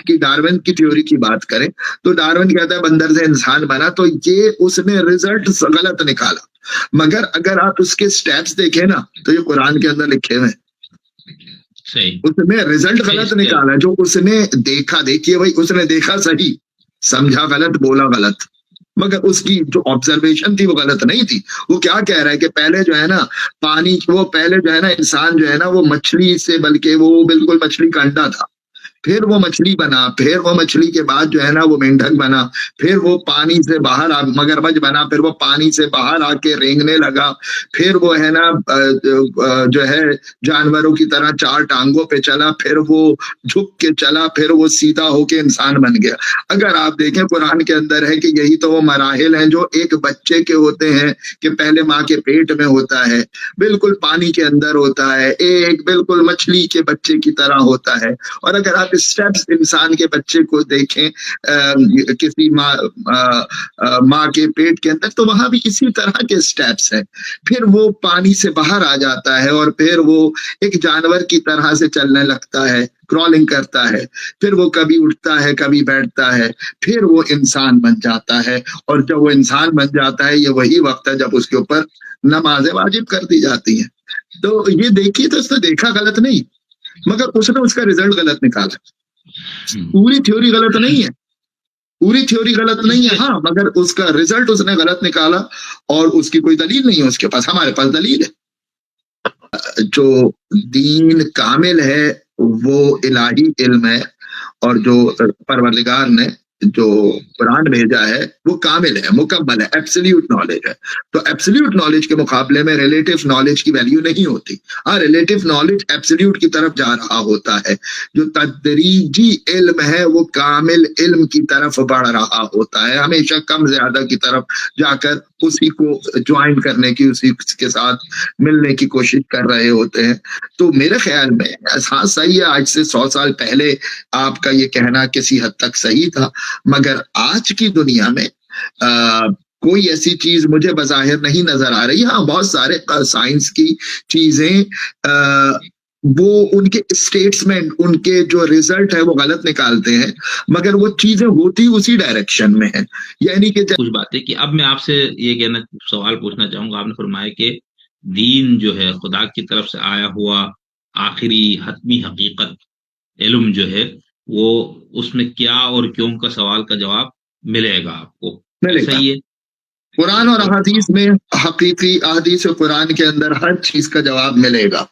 कि डार्विन की थ्योरी की बात करें तो डार्विन कहता है बंदर से इंसान बना, तो ये उसने रिजल्ट गलत निकाला। मगर अगर आप उसके स्टेप्स देखें ना तो ये कुरान के अंदर लिखे हुए हैं। सही, उसने रिजल्ट गलत निकाला जो उसने देखा। देखिए भाई, उसने देखा सही, समझा गलत, बोला गलत, मगर उसकी जो ऑब्जर्वेशन थी वो गलत नहीं थी। वो क्या कह रहा है कि पहले जो है ना पानी, वो पहले जो है ना इंसान जो है ना वो मछली से, बल्कि वो बिल्कुल मछली का अंडा था, फिर वो मछली बना, फिर वो मछली के बाद जो है ना वो मेंढक बना, फिर वो पानी से बाहर मगरमच्छ बना, फिर वो पानी से बाहर आके रेंगने लगा, फिर वो है ना जो है जानवरों की तरह चार टांगों पे चला, फिर वो झुक के चला, फिर वो सीधा होके इंसान बन गया। अगर आप देखें कुरान के अंदर है कि यही तो वो मराहिल हैं जो एक बच्चे के होते हैं, कि पहले माँ के पेट में होता है, बिल्कुल पानी के अंदर होता है, एक बिल्कुल मछली के बच्चे की तरह होता है। और अगर आप स्टेप्स इंसान के बच्चे को देखें किसी माँ के पेट के अंदर, तो वहां भी इसी तरह के स्टेप्स हैं। फिर वो पानी से बाहर आ जाता है और फिर वो एक जानवर की तरह से चलने लगता है, क्रॉलिंग करता है, फिर वो कभी उठता है कभी बैठता है, फिर वो इंसान बन जाता है। और जब वो इंसान बन जाता है, ये वही वक्त है जब उसके ऊपर नमाजें वाजिब कर दी जाती हैं। तो ये देखिए, तो उसने देखा गलत नहीं, मगर उसने उसका रिजल्ट गलत निकाला। पूरी थ्योरी गलत नहीं है, पूरी थ्योरी गलत नहीं है, हाँ, मगर उसका रिजल्ट उसने गलत निकाला और उसकी कोई दलील नहीं है उसके पास। हमारे पास दलील है। जो दीन कामिल है वो इलाही इल्म है, और जो परवरदिगार ने जो कुरान भेजा है वो कामिल है, मुकम्मल है, एब्सोल्यूट नॉलेज है। तो एब्सोल्यूट नॉलेज के मुकाबले में रिलेटिव नॉलेज की वैल्यू नहीं होती। हाँ, रिलेटिव नॉलेज एब्सोल्यूट की तरफ जा रहा होता है, जो तदरीजी इल्म है वो कामिल इल्म की तरफ बढ़ रहा होता है, हमेशा कम ज्यादा की तरफ जाकर उसी को ज्वाइन करने की, उसी के साथ मिलने की कोशिश कर रहे होते हैं। तो मेरे ख्याल में हाँ सही है, आज से 100 साल पहले आपका ये कहना किसी हद तक सही था, मगर आज की दुनिया में कोई ऐसी चीज मुझे बज़ाहिर नहीं नजर आ रही। हाँ, बहुत सारे साइंस की चीजें वो उनके स्टेट्समेंट, उनके जो रिजल्ट है वो गलत निकालते हैं, मगर वो चीजें होती उसी डायरेक्शन में है। यानी कि कुछ बातें कि अब मैं आपसे ये कहना सवाल पूछना चाहूंगा। आपने फरमाया कि दीन जो है खुदा की तरफ से आया हुआ आखिरी हतमी हकीकत इल्म जो है वो, उसमें क्या और क्यों का सवाल का जवाब मिलेगा आपको, मिलेगा। सही है? कुरान और अहादीस में, हकीकी अहादीस और कुरान के अंदर हर चीज का जवाब मिलेगा।